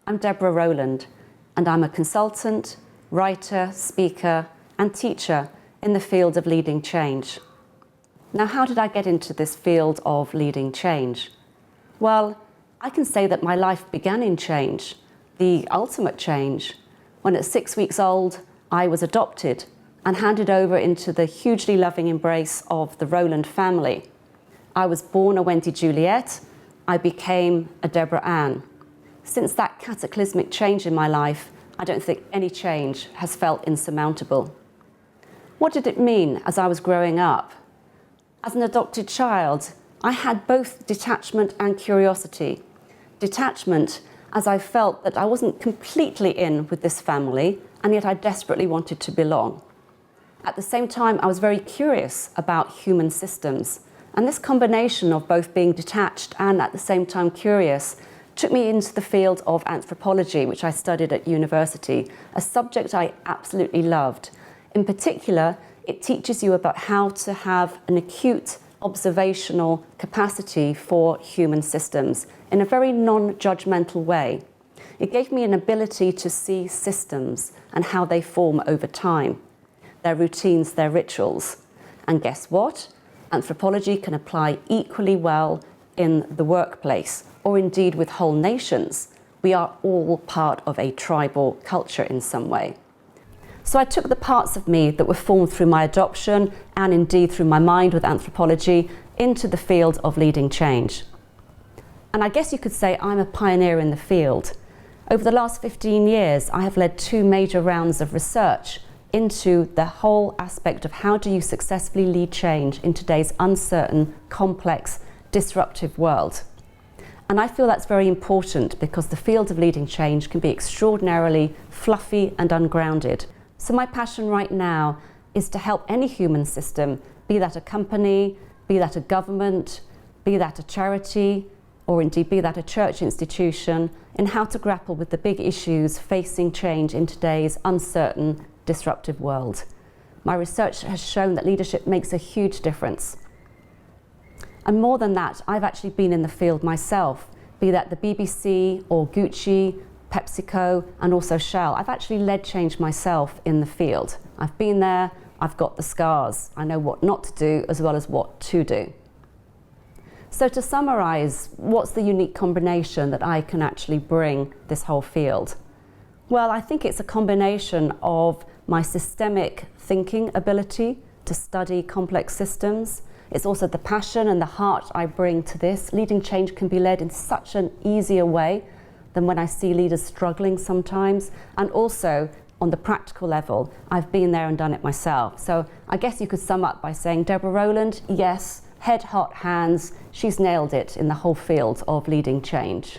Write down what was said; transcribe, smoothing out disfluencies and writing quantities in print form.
I'm Deborah Rowland, and I'm a consultant, writer, speaker, and teacher in the field of leading change. Now, how did I get into this field of leading change? Well, I can say that my life began in change, the ultimate change, when at 6 weeks old, I was adopted and handed over into the hugely loving embrace of the Rowland family. I was born a Wendy Juliet. I became a Deborah Ann. Since that cataclysmic change in my life, I don't think any change has felt insurmountable. What did it mean as I was growing up? As an adopted child, I had both detachment and curiosity. Detachment, as I felt that I wasn't completely in with this family, and yet I desperately wanted to belong. At the same time, I was very curious about human systems, and this combination of both being detached and at the same time curious took me into the field of anthropology, which I studied at university, a subject I absolutely loved. In particular, it teaches you about how to have an acute observational capacity for human systems in a very non-judgmental way. It gave me an ability to see systems and how they form over time, their routines, their rituals. And guess what? Anthropology can apply equally well in the workplace, or indeed with whole nations. We are all part of a tribal culture in some way. So I took the parts of me that were formed through my adoption and indeed through my mind with anthropology into the field of leading change. And I guess you could say I'm a pioneer in the field. Over the last 15 years, I have led 2 major rounds of research into the whole aspect of how do you successfully lead change in today's uncertain, complex, disruptive world. And I feel that's very important because the field of leading change can be extraordinarily fluffy and ungrounded. So my passion right now is to help any human system, be that a company, be that a government, be that a charity, or indeed be that a church institution, in how to grapple with the big issues facing change in today's uncertain, disruptive world. My research has shown that leadership makes a huge difference. And more than that, I've actually been in the field myself, be that the BBC or Gucci, PepsiCo, and also Shell. I've actually led change myself in the field. I've been there, I've got the scars. I know what not to do as well as what to do. So to summarize, what's the unique combination that I can actually bring this whole field? Well, I think it's a combination of my systemic thinking ability to study complex systems. It's also the passion and the heart I bring to this. Leading change can be led in such an easier way than when I see leaders struggling sometimes. And also, on the practical level, I've been there and done it myself. So I guess you could sum up by saying Deborah Rowland, yes, head, heart, hands, she's nailed it in the whole field of leading change.